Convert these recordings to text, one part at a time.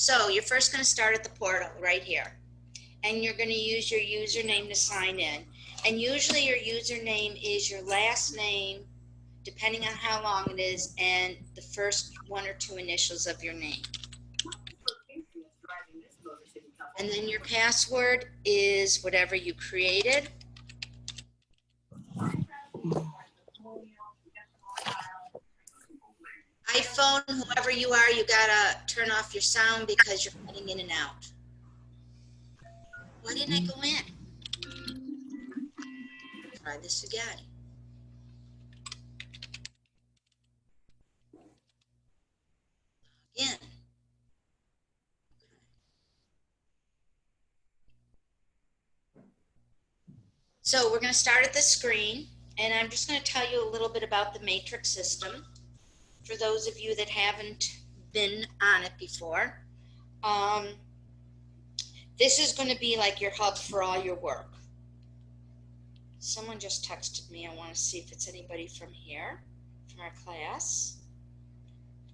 So you're first going to start at the portal right here. And you're going to use your username to sign in. And usually your username is your last name, depending on how long it is, and the first one or two initials of your name. And then your password is whatever you created. iPhone, whoever you are, you gotta turn off your sound because you're cutting in and out. Why didn't I go in? Try this again. Again. So we're going to start at the screen, and I'm just going to tell you a little bit about the matrix system for those of you that haven't been on it before. This is going to be like your hub for all your work. Someone just texted me. I want to see if it's anybody from here, from our class.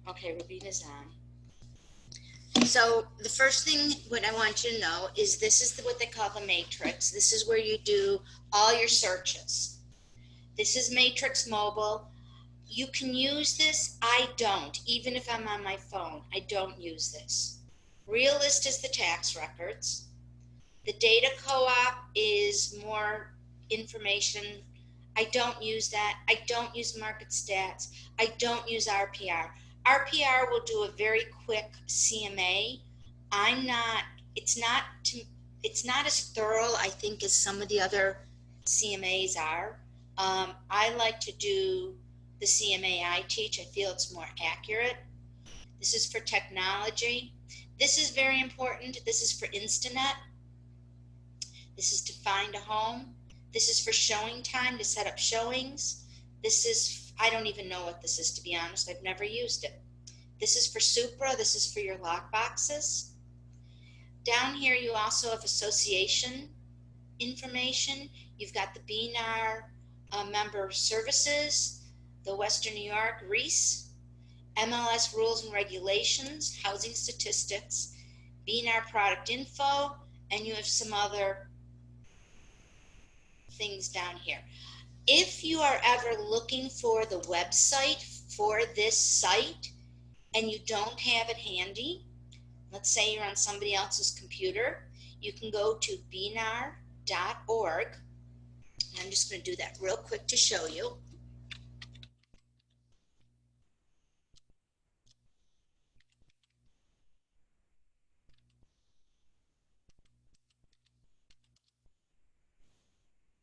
Okay, Rubina's on. So the first thing what I want you to know is this is what they call the matrix. This is where you do all your searches. This is Matrix Mobile. You can use this. I don't, even if I'm on my phone, I don't use this. Realist is the tax records. The data co-op is more information. I don't use that. I don't use market stats. I don't use RPR. RPR will do a very quick CMA. It's not as thorough, I think, as some of the other CMAs are. I like to do the CMA I teach. I feel it's more accurate. This is for technology. This is very important. This is for Instanet. This is to find a home. This is for showing time, to set up showings. This is, I don't even know what this is, to be honest. I've never used it. This is for Supra. This is for your lock boxes. Down here, you also have association information. You've got the BNAR member services, the Western New York, REIS, MLS rules and regulations, housing statistics, BNAR product info, and you have some other things down here. If you are ever looking for the website for this site and you don't have it handy, let's say you're on somebody else's computer, you can go to bnar.org. I'm just going to do that real quick to show you.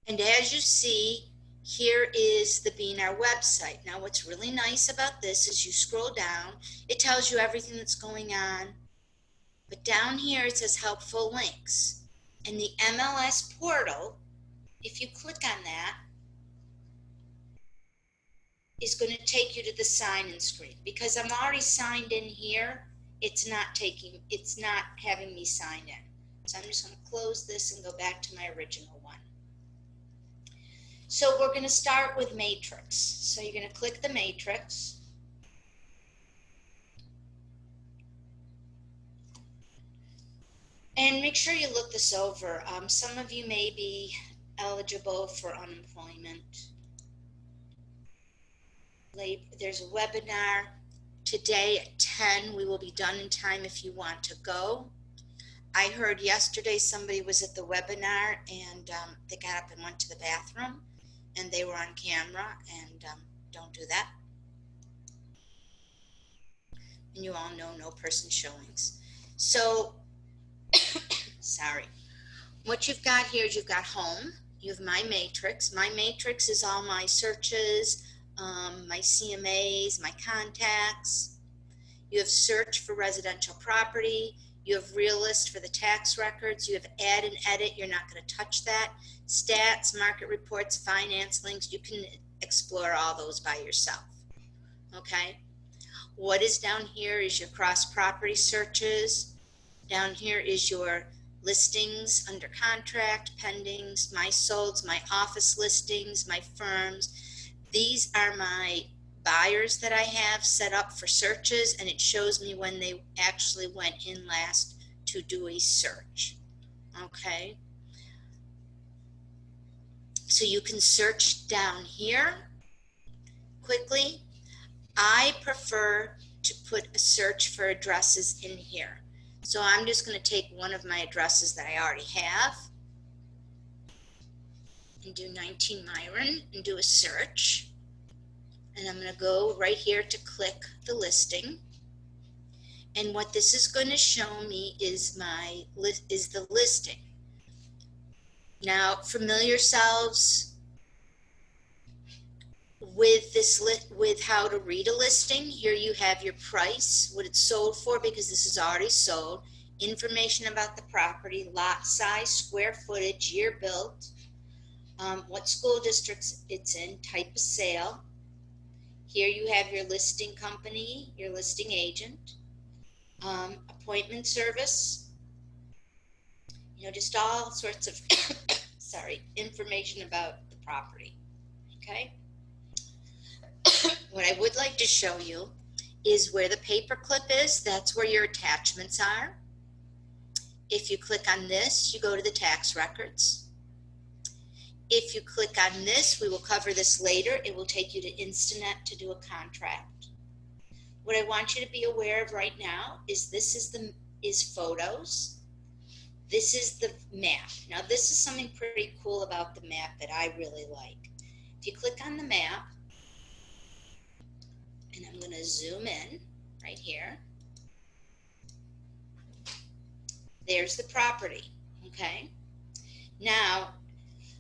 And as you see, here is the BNR website. Now, what's really nice about this is you scroll down, it tells you everything that's going on. But down here, it says helpful links. And the MLS portal, if you click on that, is going to take you to the sign-in screen. Because I'm already signed in here, it's not having me sign in. So I'm just going to close this and go back to my original one. So we're going to start with matrix. So you're going to click the matrix. And make sure you look this over. Some of you may be eligible for unemployment. There's a webinar today at 10. We will be done in time if you want to go. I heard yesterday somebody was at the webinar and they got up and went to the bathroom and they were on camera, and don't do that. And you all know no person showings. So, sorry. What you've got here is you've got home. You have my matrix. My matrix is all my searches, my CMAs, my contacts. You have search for residential property. You have realist for the tax records. You have add and edit. You're not going to touch that. Stats, market reports, finance links. You can explore all those by yourself. Okay. What is down here is your cross property searches. Down here is your listings under contract, pendings, my solds, my office listings, my firms. These are my buyers that I have set up for searches, and it shows me when they actually went in last to do a search. Okay. So you can search down here quickly. I prefer to put a search for addresses in here. So I'm just going to take one of my addresses that I already have and do 19 Myron and do a search. And I'm going to go right here to click the listing. And what this is going to show me is the listing. Now, familiar yourselves with with how to read a listing. Here you have your price, what it's sold for, because this is already sold, information about the property, lot size, square footage, year built, what school districts it's in, type of sale. Here you have your listing company, your listing agent, appointment service, just all sorts of information about the property. Okay. What I would like to show you is where the paperclip is. That's where your attachments are. If you click on this, you go to the tax records. If you click on this, we will cover this later. It will take you to Instanet to do a contract. What I want you to be aware of right now is this is photos. This is the map. Now this is something pretty cool about the map that I really like. If you click on the map, and I'm going to zoom in right here. There's the property, okay? Now,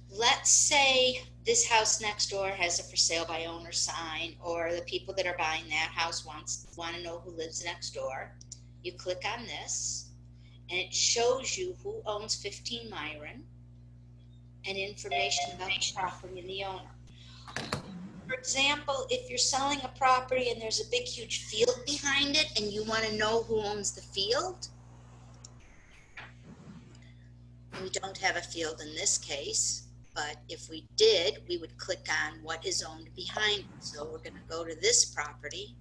let's say this house next door has a for sale by owner sign, or the people that are buying that house want to know who lives next door. You click on this, and it shows you who owns 15 Myron and information about the property and the owner. For example, if you're selling a property and there's a big, huge field behind it and you want to know who owns the field, we don't have a field in this case, but if we did, we would click on what is owned behind it. So we're going to go to this property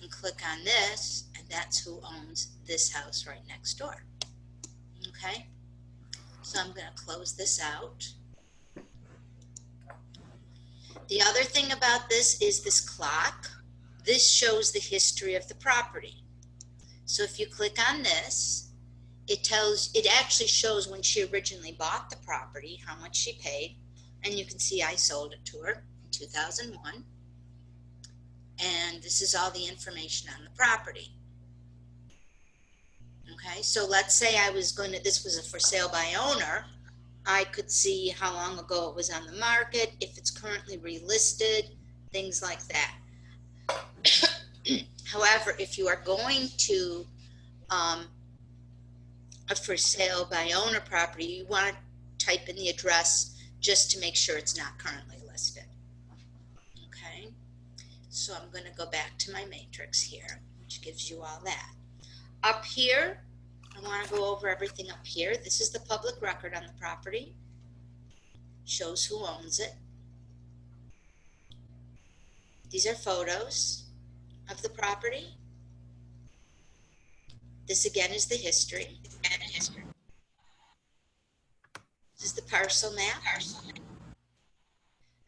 and click on this, and that's who owns this house right next door. Okay, so I'm going to close this out. The other thing about this is this clock. This shows the history of the property. So if you click on this, it actually shows when she originally bought the property, how much she paid, and you can see I sold it to her in 2001. And this is all the information on the property. Okay, so let's say this was a for sale by owner. I could see how long ago it was on the market, if it's currently relisted, things like that. However, if you are going to a for sale by owner property, you want to type in the address just to make sure it's not currently listed. Okay, so I'm going to go back to my matrix here, which gives you all that. Up here, I want to go over everything up here. This is the public record on the property. Shows who owns it. These are photos of the property. This again is the history. This is the parcel map.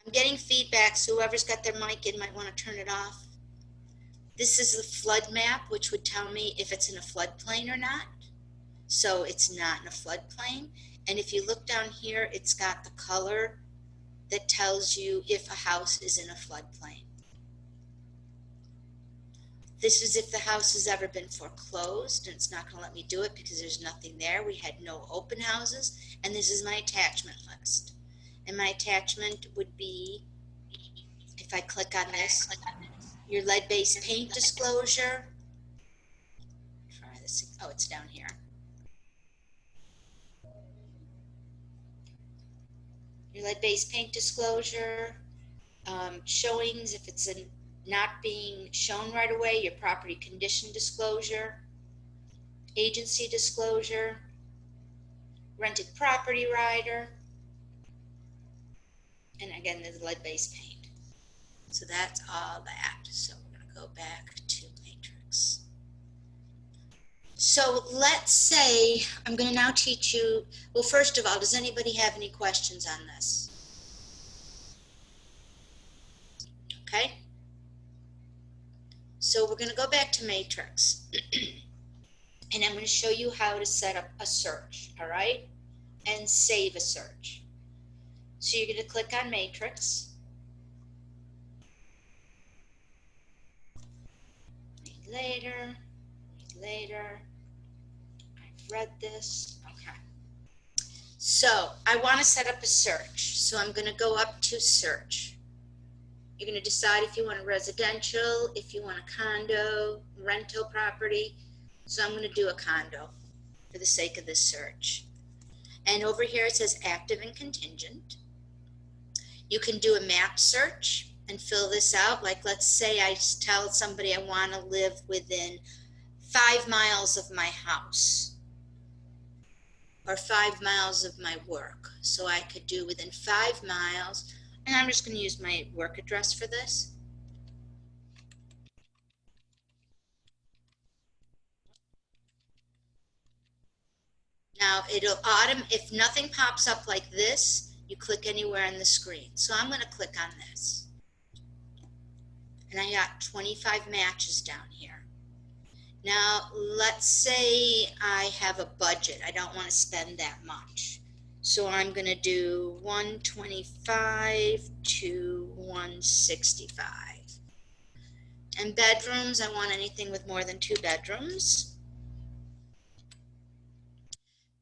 I'm getting feedback, so whoever's got their mic in might want to turn it off. This is the flood map, which would tell me if it's in a floodplain or not. So it's not in a floodplain. And if you look down here, it's got the color that tells you if a house is in a floodplain. This is if the house has ever been foreclosed, and it's not going to let me do it because there's nothing there. We had no open houses. And this is my attachment list. And my attachment would be, if I click on this, your lead-based paint disclosure. Try this. Oh, it's down here. Your lead-based paint disclosure, showings if it's not being shown right away, your property condition disclosure, agency disclosure, rented property rider, and again, the lead-based paint. So that's all that. So we're going to go back to matrix. So let's say I'm going to now teach you, well, first of all, does anybody have any questions on this? Okay. So we're going to go back to matrix. And I'm going to show you how to set up a search, all right? And save a search. So you're going to click on matrix. Read later, read later. I've read this, okay. So I want to set up a search. So I'm going to go up to search. You're going to decide if you want a residential, if you want a condo, rental property. So I'm going to do a condo for the sake of this search. And over here it says active and contingent. You can do a map search and fill this out. Like let's say I tell somebody I want to live within 5 miles of my house or 5 miles of my work. So I could do within 5 miles, and I'm just going to use my work address for this. Now it'll if nothing pops up like this, you click anywhere on the screen. So I'm going to click on this. And I got 25 matches down here. Now let's say I have a budget. I don't want to spend that much. So I'm going to do 125 to 165. And bedrooms, I want anything with more than 2 bedrooms.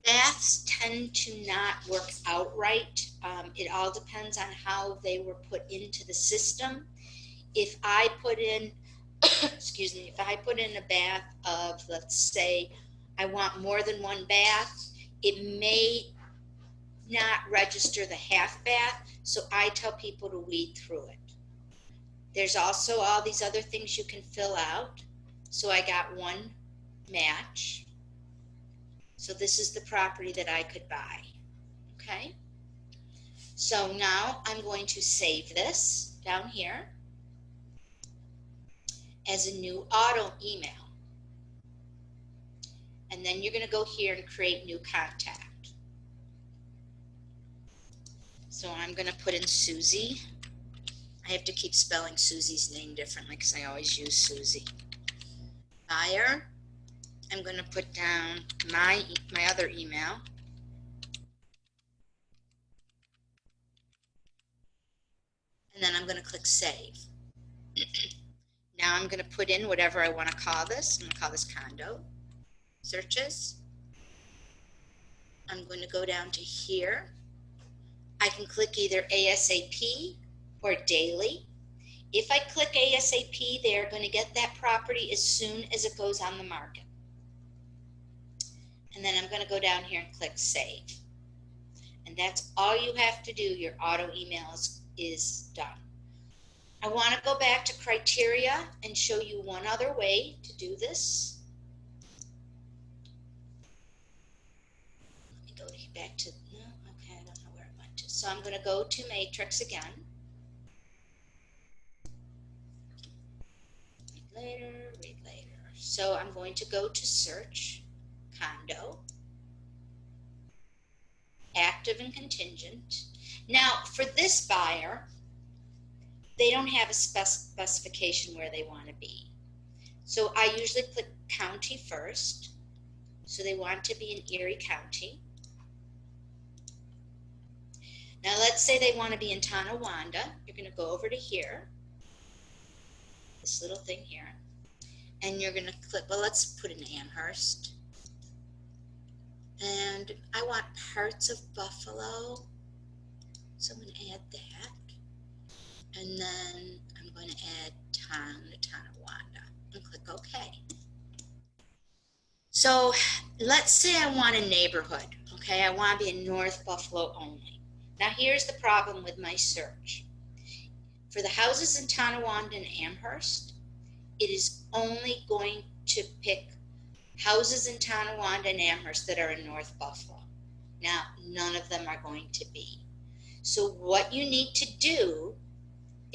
Baths tend to not work out right. It all depends on how they were put into the system. If I put in, excuse me, if I put in a bath of, let's say, I want more than 1 bath, it may not register the half bath, so I tell people to weed through it. There's also all these other things you can fill out. So I got 1 match. So this is the property that I could buy, okay? So now I'm going to save this down here as a new auto email. And then you're going to go here and create new contact. So I'm going to put in Susie. I have to keep spelling Susie's name differently because I always use Susie. Buyer. I'm going to put down my other email. And then I'm going to click save. Now I'm going to put in whatever I want to call this. I'm going to call this condo. Searches. I'm going to go down to here. I can click either ASAP or daily. If I click ASAP, they're going to get that property as soon as it goes on the market. And then I'm going to go down here and click save. And that's all you have to do. Your auto email is done. I want to go back to criteria and show you one other way to do this. Let me go back to, no, okay, I don't know where it went to. So I'm going to go to matrix again. Read later. So I'm going to go to search, condo, active and contingent. Now for this buyer, they don't have a specification where they want to be. So I usually click county first. So they want to be in Erie County. Now let's say they want to be in Tonawanda. You're going to go over to here, this little thing here, and you're going to click, well, let's put in Amherst. And I want parts of Buffalo, so I'm going to add that. And then I'm going to add town to Tonawanda and click OK. So let's say I want a neighborhood, okay? I want to be in North Buffalo only. Now here's the problem with my search. For the houses in Tonawanda and Amherst, it is only going to pick houses in Tonawanda and Amherst that are in North Buffalo. Now, none of them are going to be. So what you need to do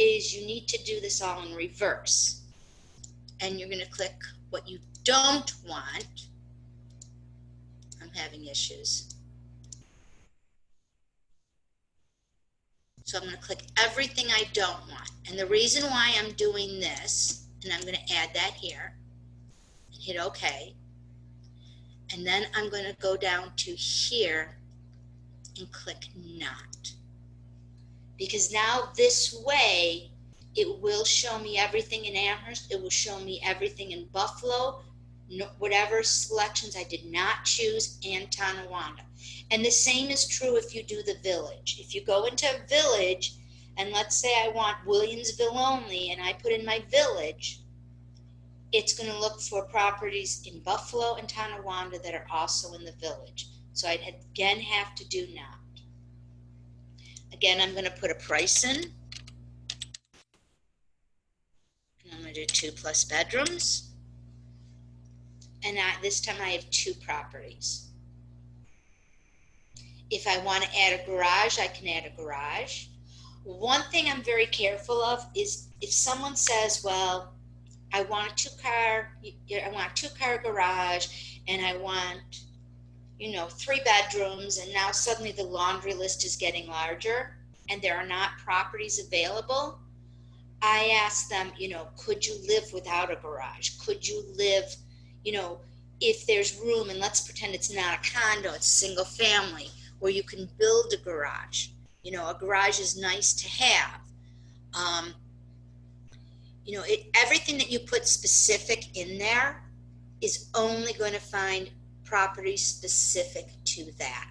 is you need to do this all in reverse. And you're going to click what you don't want. I'm having issues. So I'm going to click everything I don't want. And the reason why I'm doing this, and I'm going to add that here, and hit OK. And then I'm going to go down to here and click Not. Because now this way, it will show me everything in Amherst. It will show me everything in Buffalo, whatever selections I did not choose, and Tonawanda. And the same is true if you do the village. If you go into a village, and let's say I want Williamsville only, and I put in my village, it's going to look for properties in Buffalo and Tonawanda that are also in the village. So I'd again have to do Not. Again, I'm going to put a price in. And I'm going to do 2+ bedrooms. And this time I have 2 properties. If I want to add a garage, I can add a garage. One thing I'm very careful of is if someone says, well, I want a 2-car garage, and I want, 3 bedrooms, and now suddenly the laundry list is getting larger and there are not properties available. I ask them, could you live without a garage? Could you live, if there's room, and let's pretend it's not a condo, it's a single family, where you can build a garage. A garage is nice to have. Everything that you put specific in there is only going to find properties specific to that.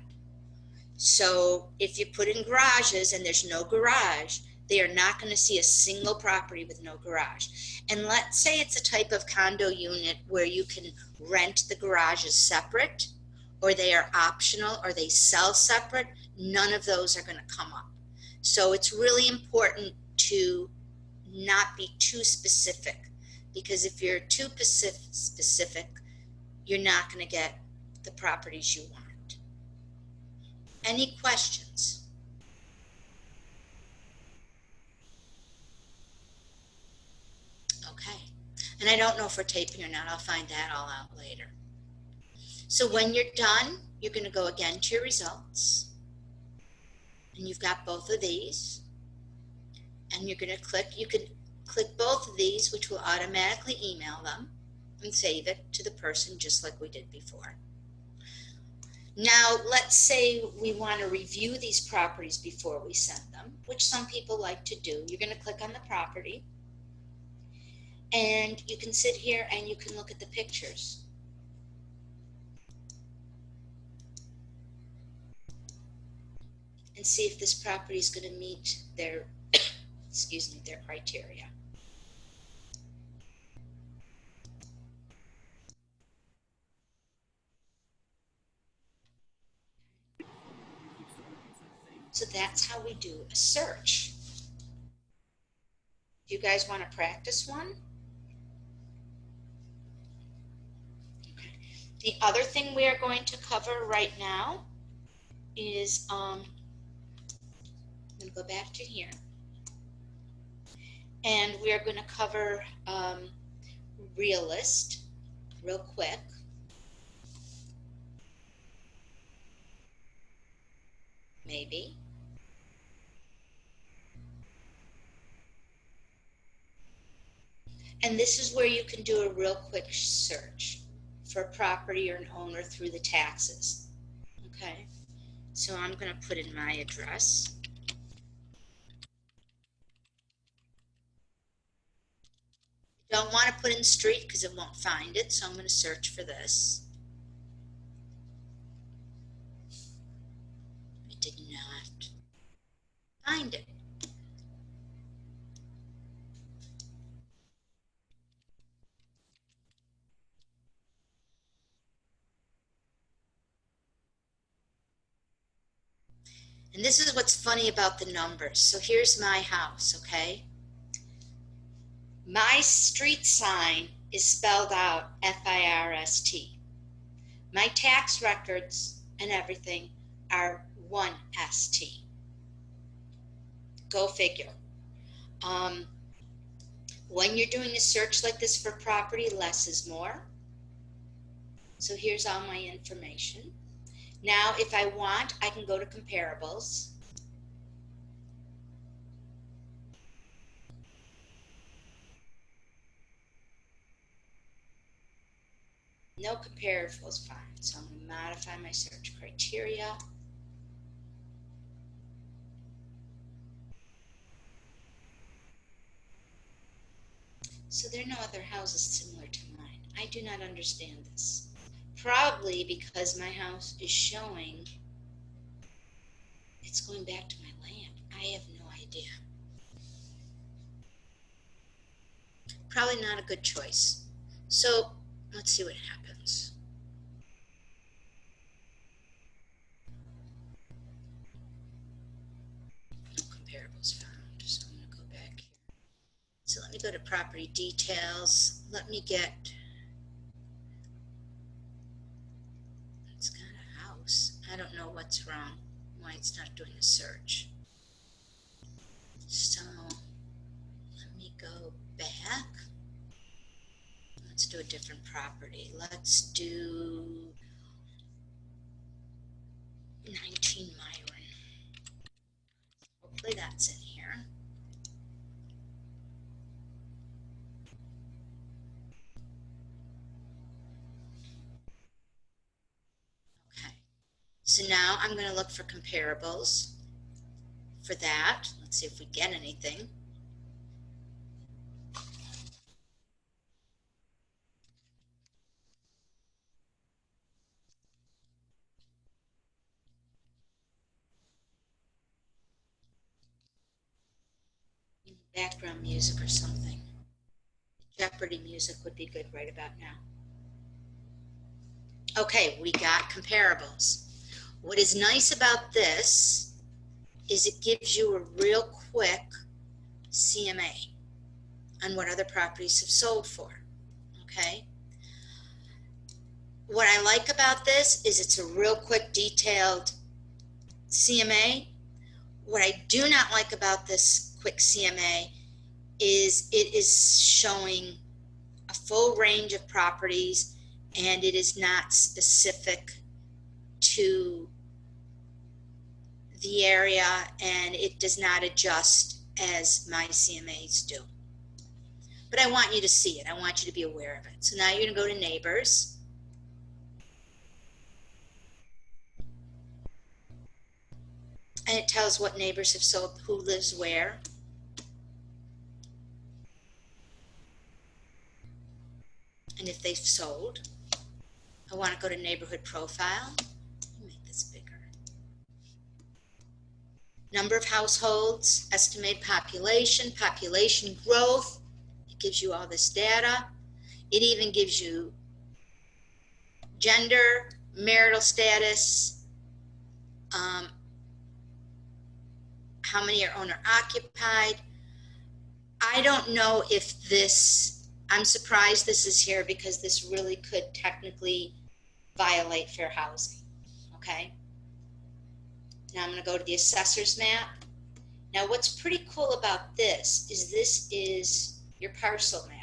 So if you put in garages and there's no garage, they are not going to see a single property with no garage. And let's say it's a type of condo unit where you can rent the garages separate, or they are optional, or they sell separate. None of those are going to come up. So it's really important to not be too specific, because if you're too specific, you're not going to get the properties you want. Any questions? Okay. And I don't know if we're taping or not. I'll find that all out later. So when you're done, you're going to go again to your results. And you've got both of these. And you're going to click, you could click both of these, which will automatically email them and save it to the person just like we did before. Now, let's say we want to review these properties before we send them, which some people like to do. You're going to click on the property, and you can sit here and you can look at the pictures. And see if this property is going to meet their, their criteria. So that's how we do a search. Do you guys want to practice one? Okay. The other thing we are going to cover right now is, I'm going to go back to here. And we are going to cover Realist real quick. Maybe. And this is where you can do a real quick search for a property or an owner through the taxes. Okay, so I'm going to put in my address. Don't want to put in street because it won't find it, so I'm going to search for this. It did not find it. And this is what's funny about the numbers. So here's my house, okay? My street sign is spelled out F-I-R-S-T. My tax records and everything are 1-S-T. Go figure. Um, when you're doing a search like this for property, less is more. So here's all my information. Now, if I want, I can go to comparables. No comparables found. So I'm going to modify my search criteria. So there are no other houses similar to mine. I do not understand this. Probably because my house is showing it's going back to my land. I have no idea. Probably not a good choice. So let's see what happens. No comparables found. So I'm going to go back here. So let me go to property details. Let me get, it's got a house. I don't know what's wrong, why it's not doing a search. So let me go back. Let's do a different property. Let's do 19 Myron. Hopefully that's in here. Okay. So now I'm going to look for comparables for that. Let's see if we get anything. Background music or something. Jeopardy music would be good right about now. Okay, we got comparables. What is nice about this is it gives you a real quick CMA on what other properties have sold for. Okay. What I like about this is it's a real quick, detailed CMA. What I do not like about this quick CMA is it is showing a full range of properties and it is not specific to the area and it does not adjust as my CMAs do. But I want you to see it. I want you to be aware of it. So now you're going to go to neighbors. And it tells what neighbors have sold, who lives where. And if they've sold. I want to go to neighborhood profile. Make this bigger. Number of households, estimated population, population growth. It gives you all this data. It even gives you gender, marital status, how many are owner occupied. I don't know if this, I'm surprised this is here because this really could technically violate fair housing. Okay. Now I'm going to go to the assessor's map. Now what's pretty cool about this is your parcel map.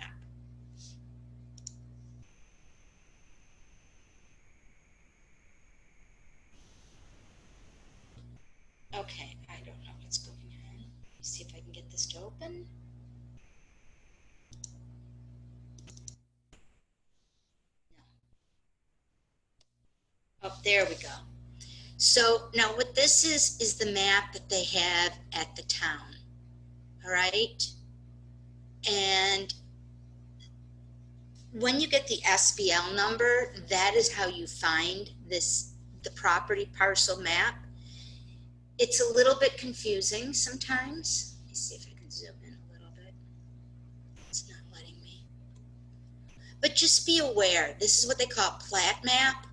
Okay, I don't know what's going on. Let me see if I can get this to open. No. Oh, there we go. So now what this is the map that they have at the town. All right. And when you get the SBL number, that is how you find the property parcel map. It's a little bit confusing sometimes. Let me see if I can zoom in a little bit. It's not letting me. But just be aware, this is what they call plat map.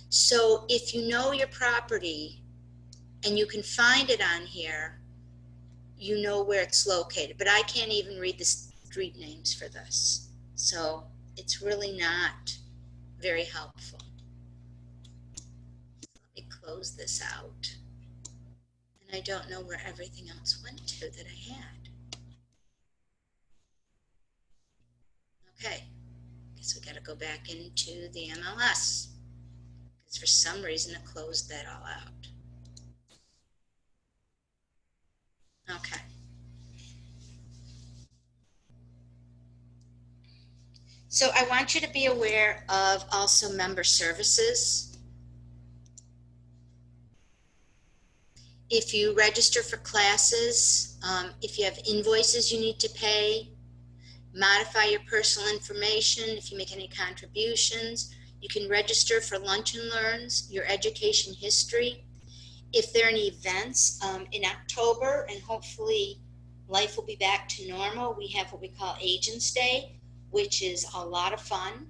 So if you know your property and you can find it on here, you know where it's located. But I can't even read the street names for this. So it's really not very helpful. Let me close this out. And I don't know where everything else went to that I had. So we got to go back into the MLS because for some reason it closed that all out. Okay. So I want you to be aware of also member services. If you register for classes, if you have invoices you need to pay, modify your personal information, if you make any contributions, you can register for Lunch and Learns, your education history. If there are any events in October, and hopefully life will be back to normal, we have what we call Agents Day, which is a lot of fun.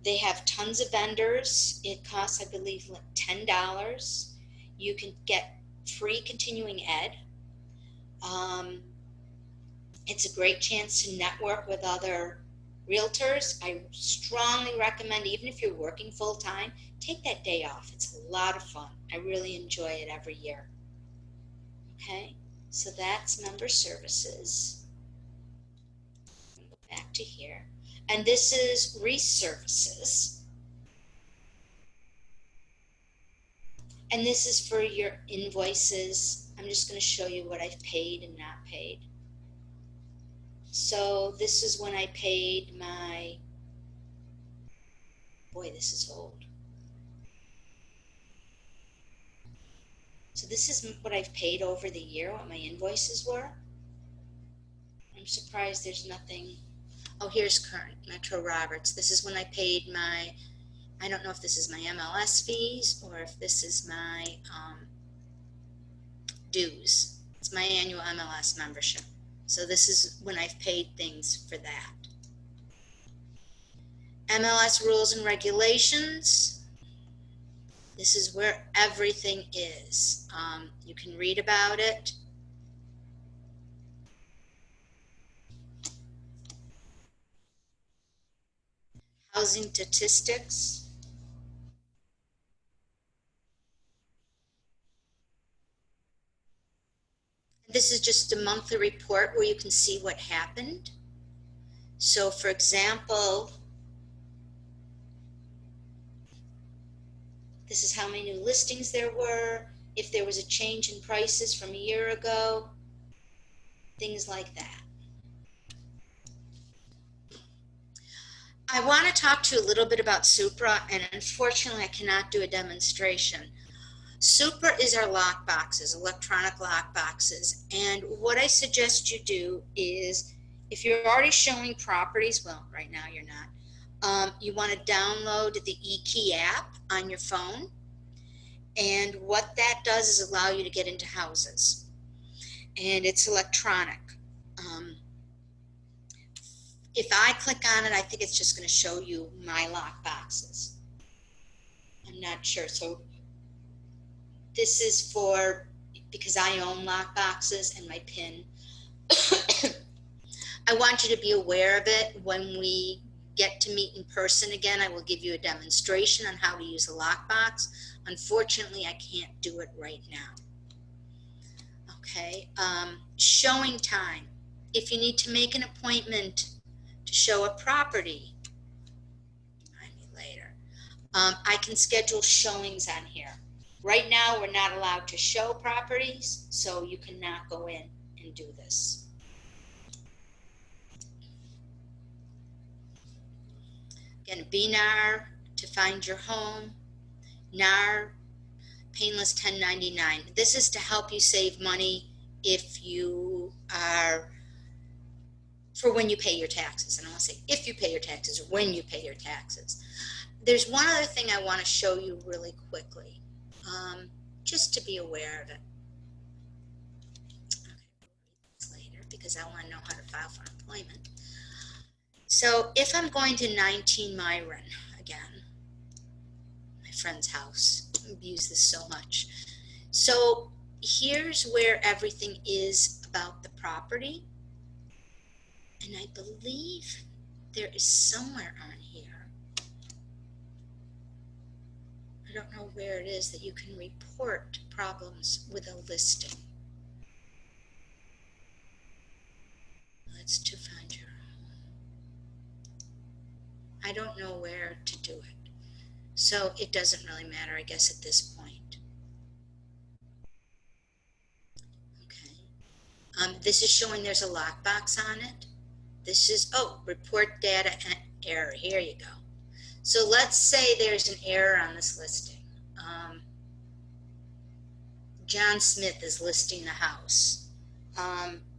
They have tons of vendors. It costs, I believe, like $10. You can get free continuing ed. It's a great chance to network with other realtors. I strongly recommend, even if you're working full-time, take that day off. It's a lot of fun. I really enjoy it every year. Okay, so that's member services. Go back to here. And this is reservices. And this is for your invoices. I'm just going to show you what I've paid and not paid. So this is when I paid my, boy, this is old. So this is what I've paid over the year, what my invoices were. I'm surprised there's nothing. Oh, here's current, Metro Roberts. This is when I paid my, I don't know if this is my MLS fees or if this is my dues. It's my annual MLS membership. So this is when I've paid things for that. MLS rules and regulations. This is where everything is. You can read about it. Housing statistics. This is just a monthly report where you can see what happened. So for example, this is how many new listings there were, if there was a change in prices from a year ago, things like that. I want to talk to you a little bit about Supra, and unfortunately I cannot do a demonstration. Supra is our lock boxes, electronic lock boxes, and what I suggest you do is, if you're already showing properties, well, right now you're not, you want to download the eKey app on your phone, and what that does is allow you to get into houses, and it's electronic. If I click on it, I think it's just going to show you my lock boxes. I'm not sure. So this is for, because I own lock boxes and my PIN. I want you to be aware of it. When we get to meet in person again, I will give you a demonstration on how to use a lockbox. Unfortunately, I can't do it right now. Okay, showing time. If you need to make an appointment to show a property, remind me later. I can schedule showings on here. Right now, we're not allowed to show properties, so you cannot go in and do this. Again, BNAR to find your home, NAR, painless 1099. This is to help you save money if you are, for when you pay your taxes. And I want to say if you pay your taxes or when you pay your taxes. There's one other thing I want to show you really quickly, just to be aware of it. Okay, we'll read this later because I want to know how to file for employment. So if I'm going to 19 Myron, again, my friend's house, I've used this so much. So here's where everything is about the property. And I believe there is somewhere on here, I don't know where it is, that you can report problems with a listing. Let's to find your home. I don't know where to do it. So it doesn't really matter, I guess, at this point. Okay. This is showing there's a lockbox on it. This is, oh, report data and error. Here you go. So let's say there's an error on this listing. John Smith is listing the house.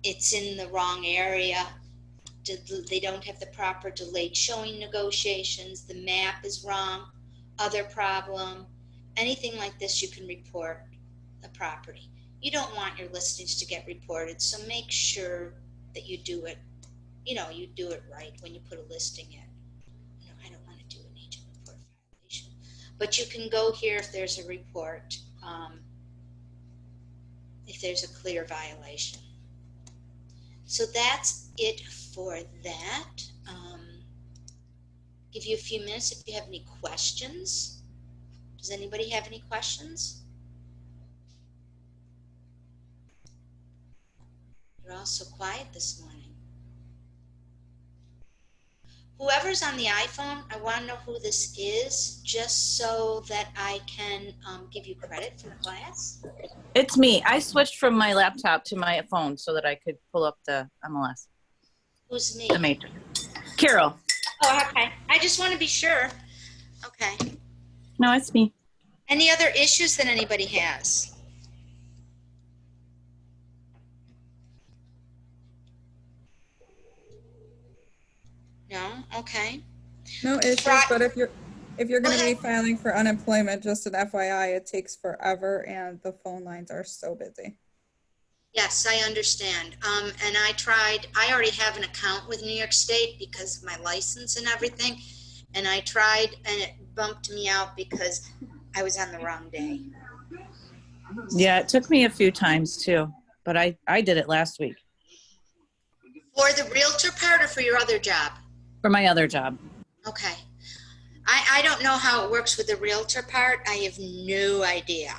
It's in the wrong area. They don't have the proper delayed showing negotiations. The map is wrong. Other problem. Anything like this, you can report the property. You don't want your listings to get reported, so make sure that you do it. You do it right when you put a listing in. I don't want to do an agent report violation, but you can go here if there's a report. If there's a clear violation. So that's it for that. Give you a few minutes if you have any questions. Does anybody have any questions? You're all so quiet this morning. Whoever's on the iPhone, I want to know who this is, just so that I can give you credit for the class. It's me. I switched from my laptop to my phone so that I could pull up the MLS. Who's me? The matrix. Carol. Oh, okay. I just want to be sure. Okay. No, it's me. Any other issues that anybody has? No? Okay. No issues, but if you're going to be filing for unemployment, just an FYI, it takes forever and the phone lines are so busy. Yes, I understand. And I already have an account with New York State because of my license and everything. And I tried and it bumped me out because I was on the wrong day. Yeah, it took me a few times too, but I did it last week. For the realtor part or for your other job? For my other job. Okay. I don't know how it works with the realtor part. I have no idea.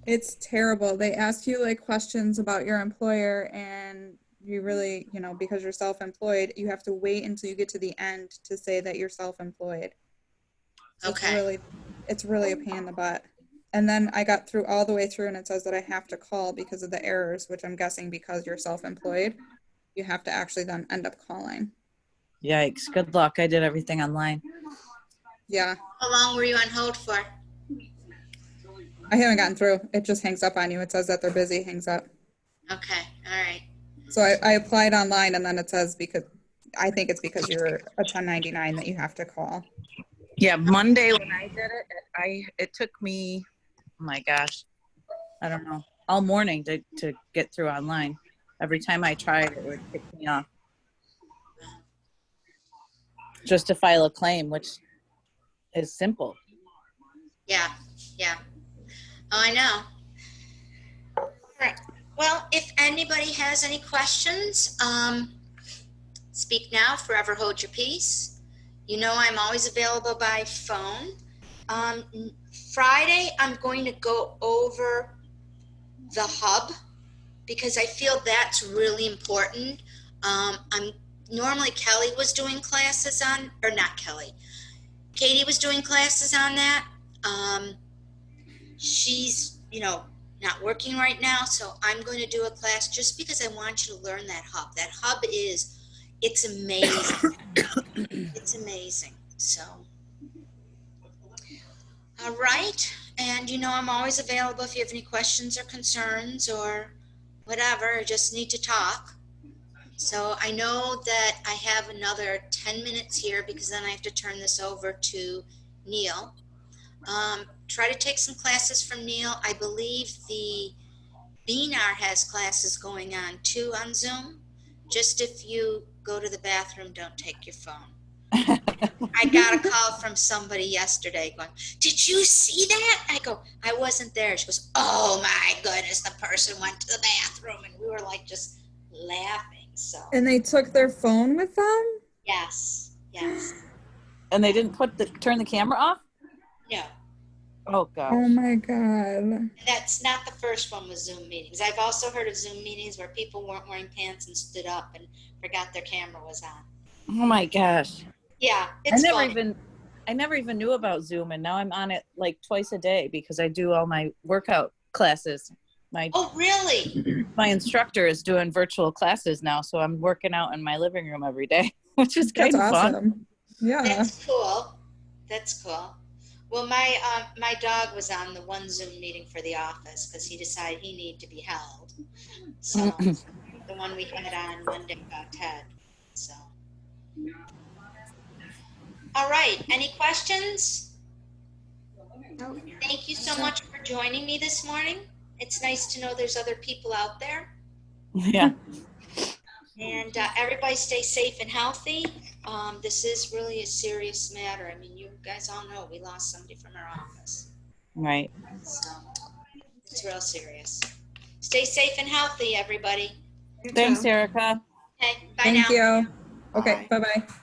It's terrible. They ask you like questions about your employer and you really, because you're self-employed, you have to wait until you get to the end to say that you're self-employed. So okay. It's really a pain in the butt. And then I got through all the way through and it says that I have to call because of the errors, which I'm guessing because you're self-employed, you have to actually then end up calling. Yikes. Good luck. I did everything online. Yeah. How long were you on hold for? I haven't gotten through. It just hangs up on you. It says that they're busy, hangs up. Okay. All right. So I applied online and then it says I think it's because you're a 1099 that you have to call. Yeah, Monday when I did it, it took me, oh my gosh, I don't know, all morning to get through online. Every time I tried, it would kick me off. Just to file a claim, which is simple. Yeah. Oh, I know. All right. Well, if anybody has any questions, speak now, forever hold your peace. I'm always available by phone. Friday, I'm going to go over the hub because I feel that's really important. Normally Kelly was doing classes on, or not Kelly, Katie was doing classes on that. She's, not working right now, so I'm going to do a class just because I want you to learn that hub. That hub it's amazing. It's amazing. So, all right. And, I'm always available if you have any questions or concerns or whatever, just need to talk. So I know that I have another 10 minutes here because then I have to turn this over to Neil. Try to take some classes from Neil. I believe the BNAR has classes going on too on Zoom. Just if you go to the bathroom, don't take your phone. I got a call from somebody yesterday going, did you see that? I go, I wasn't there. She goes, oh my goodness, the person went to the bathroom. And we were like just laughing. So. And they took their phone with them? Yes. And they didn't turn the camera off? No. Oh, gosh. Oh, my God. That's not the first one with Zoom meetings. I've also heard of Zoom meetings where people weren't wearing pants and stood up and forgot their camera was on. Oh, my gosh. Yeah, I it's never fun. even I never even knew about Zoom, and now I'm on it like twice a day because I do all my workout classes. My Oh, really? my instructor is doing virtual classes now, so I'm working out in my living room every day, which is That's kind of fun. awesome. Yeah. That's cool. That's cool. Well, my dog was on the one Zoom meeting for the office because he decided he needed to be held. So the one we had on Monday got Ted. So, all right. Any questions? Thank you so much for joining me this morning. It's nice to know there's other people out there. Yeah. And everybody stay safe and healthy. This is really a serious matter. I mean, you guys all know we lost somebody from our office. Right. So it's real serious. Stay safe and healthy, everybody. You Thanks, too. Erica. Okay, bye Thank now. you. Okay, Bye. bye-bye.